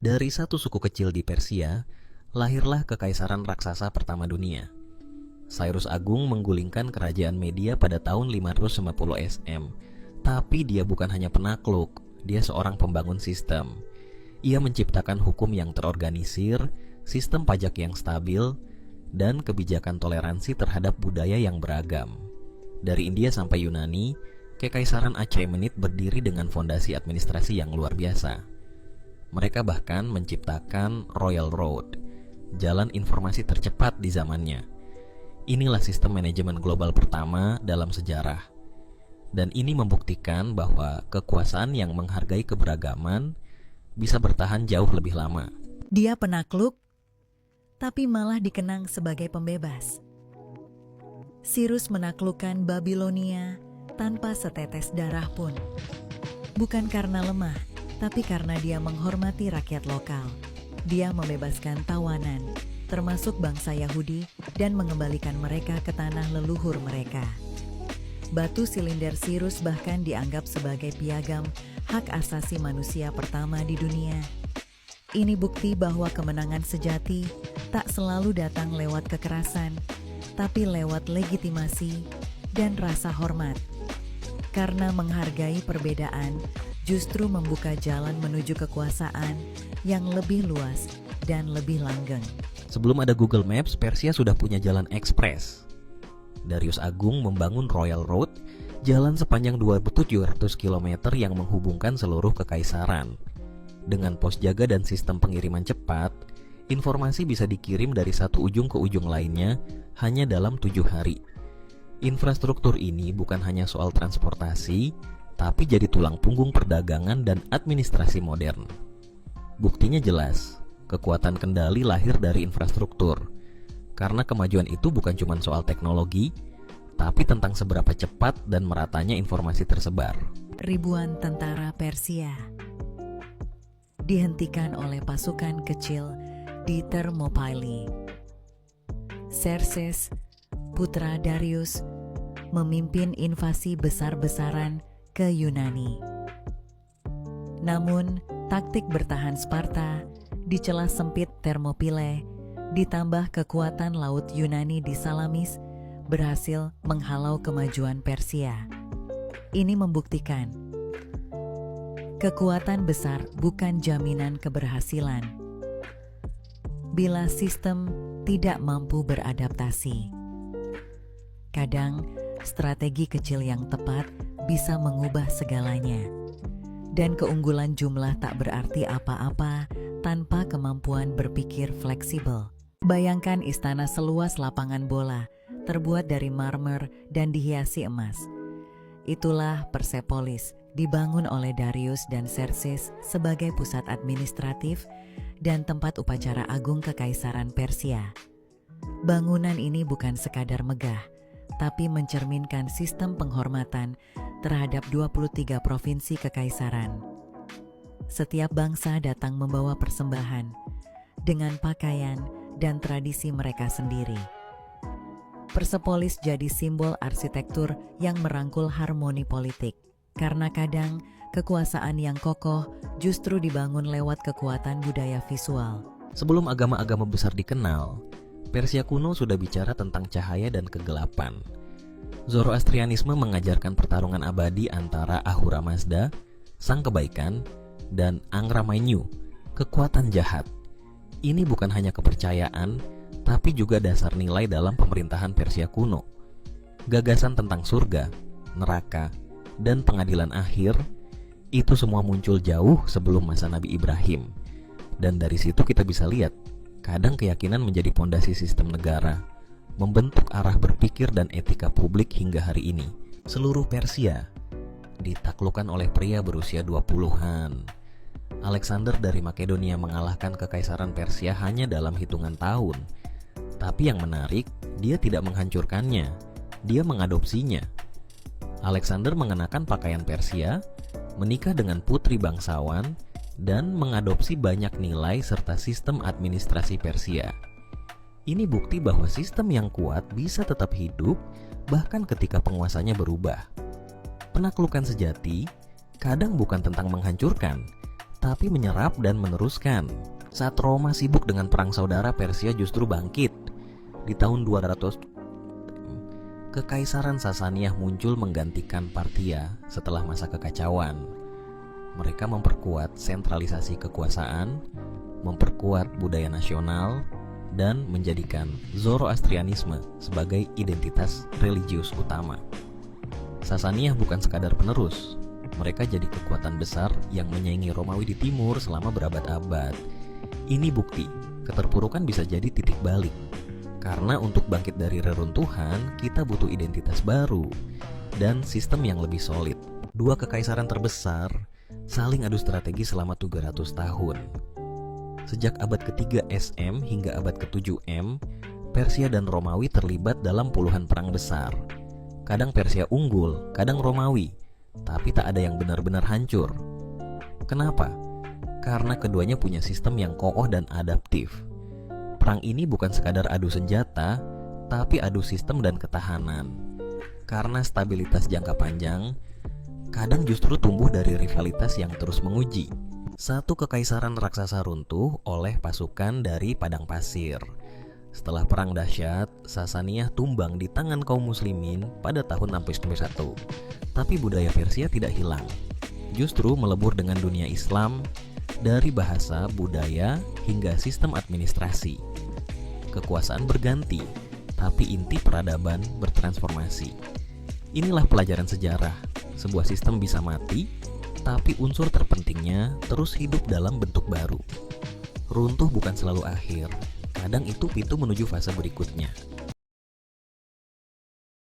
Dari satu suku kecil di Persia, lahirlah kekaisaran raksasa pertama dunia. Cyrus Agung menggulingkan kerajaan Media pada tahun 550 SM. Tapi dia bukan hanya penakluk, dia seorang pembangun sistem. Ia menciptakan hukum yang terorganisir, sistem pajak yang stabil, dan kebijakan toleransi terhadap budaya yang beragam. Dari India sampai Yunani, Kekaisaran Achaemenid berdiri dengan fondasi administrasi yang luar biasa. Mereka bahkan menciptakan Royal Road, jalan informasi tercepat di zamannya. Inilah sistem manajemen global pertama dalam sejarah. Dan ini membuktikan bahwa kekuasaan yang menghargai keberagaman bisa bertahan jauh lebih lama. Dia penakluk, tapi malah dikenang sebagai pembebas. Cyrus menaklukkan Babilonia tanpa setetes darah pun. Bukan karena lemah, tapi karena dia menghormati rakyat lokal. Dia membebaskan tawanan, termasuk bangsa Yahudi, dan mengembalikan mereka ke tanah leluhur mereka. Batu silinder Cyrus bahkan dianggap sebagai piagam hak asasi manusia pertama di dunia. Ini bukti bahwa kemenangan sejati tak selalu datang lewat kekerasan, tapi lewat legitimasi dan rasa hormat. Karena menghargai perbedaan justru membuka jalan menuju kekuasaan yang lebih luas dan lebih langgeng. Sebelum ada Google Maps, Persia sudah punya jalan ekspres. Darius Agung membangun Royal Road, jalan sepanjang 2.700 km yang menghubungkan seluruh kekaisaran. Dengan pos jaga dan sistem pengiriman cepat, informasi bisa dikirim dari satu ujung ke ujung lainnya hanya dalam 7 hari. Infrastruktur ini bukan hanya soal transportasi, tapi jadi tulang punggung perdagangan dan administrasi modern. Buktinya jelas, kekuatan kendali lahir dari infrastruktur. Karena kemajuan itu bukan cuma soal teknologi, tapi tentang seberapa cepat dan meratanya informasi tersebar. Ribuan tentara Persia dihentikan oleh pasukan kecil di Thermopylae. Xerxes, putra Darius, memimpin invasi besar-besaran ke Yunani. Namun, taktik bertahan Sparta di celah sempit Thermopylae ditambah kekuatan laut Yunani di Salamis berhasil menghalau kemajuan Persia. Ini membuktikan kekuatan besar bukan jaminan keberhasilan bila sistem tidak mampu beradaptasi. Kadang, strategi kecil yang tepat bisa mengubah segalanya. Dan keunggulan jumlah tak berarti apa-apa tanpa kemampuan berpikir fleksibel. Bayangkan istana seluas lapangan bola, terbuat dari marmer dan dihiasi emas. Itulah Persepolis, dibangun oleh Darius dan Xerxes sebagai pusat administratif dan tempat upacara agung Kekaisaran Persia. Bangunan ini bukan sekadar megah, tapi mencerminkan sistem penghormatan terhadap 23 provinsi kekaisaran. Setiap bangsa datang membawa persembahan dengan pakaian dan tradisi mereka sendiri. Persepolis jadi simbol arsitektur yang merangkul harmoni politik, karena kadang kekuasaan yang kokoh justru dibangun lewat kekuatan budaya visual. Sebelum agama-agama besar dikenal, Persia kuno sudah bicara tentang cahaya dan kegelapan. Zoroastrianisme mengajarkan pertarungan abadi antara Ahura Mazda, sang kebaikan, dan Angra Mainyu, kekuatan jahat. Ini bukan hanya kepercayaan, tapi juga dasar nilai dalam pemerintahan Persia kuno. Gagasan tentang surga, neraka, dan pengadilan akhir, itu semua muncul jauh sebelum masa Nabi Ibrahim. Dan dari situ kita bisa lihat, kadang keyakinan menjadi pondasi sistem negara, membentuk arah berpikir dan etika publik hingga hari ini. Seluruh Persia ditaklukkan oleh pria berusia 20-an. Alexander dari Makedonia mengalahkan kekaisaran Persia hanya dalam hitungan tahun. Tapi yang menarik, dia tidak menghancurkannya, dia mengadopsinya. Alexander mengenakan pakaian Persia, menikah dengan putri bangsawan, dan mengadopsi banyak nilai serta sistem administrasi Persia. Ini bukti bahwa sistem yang kuat bisa tetap hidup bahkan ketika penguasanya berubah. Penaklukan sejati kadang bukan tentang menghancurkan, tapi menyerap dan meneruskan. Saat Roma sibuk dengan perang saudara, Persia justru bangkit. Di tahun 200, Kekaisaran Sasaniah muncul menggantikan Parthia setelah masa kekacauan. Mereka memperkuat sentralisasi kekuasaan, memperkuat budaya nasional, dan menjadikan Zoroastrianisme sebagai identitas religius utama. Sasaniah bukan sekadar penerus, mereka jadi kekuatan besar yang menyaingi Romawi di timur selama berabad-abad. Ini bukti, keterpurukan bisa jadi titik balik. Karena untuk bangkit dari reruntuhan, kita butuh identitas baru dan sistem yang lebih solid. Dua kekaisaran terbesar saling adu strategi selama 300 tahun. Sejak abad ketiga SM hingga abad ke-7 M, Persia dan Romawi terlibat dalam puluhan perang besar. Kadang Persia unggul, kadang Romawi, tapi tak ada yang benar-benar hancur. Kenapa? Karena keduanya punya sistem yang kokoh dan adaptif. Perang ini bukan sekadar adu senjata, tapi adu sistem dan ketahanan. Karena stabilitas jangka panjang, kadang justru tumbuh dari rivalitas yang terus menguji. Satu kekaisaran raksasa runtuh oleh pasukan dari padang pasir. Setelah perang dahsyat, Sasaniah tumbang di tangan kaum muslimin pada tahun 691. Tapi budaya Persia tidak hilang. Justru melebur dengan dunia Islam, dari bahasa, budaya, hingga sistem administrasi. Kekuasaan berganti, tapi inti peradaban bertransformasi. Inilah pelajaran sejarah. Sebuah sistem bisa mati, tapi unsur terpentingnya terus hidup dalam bentuk baru. Runtuh bukan selalu akhir, kadang itu pintu menuju fase berikutnya.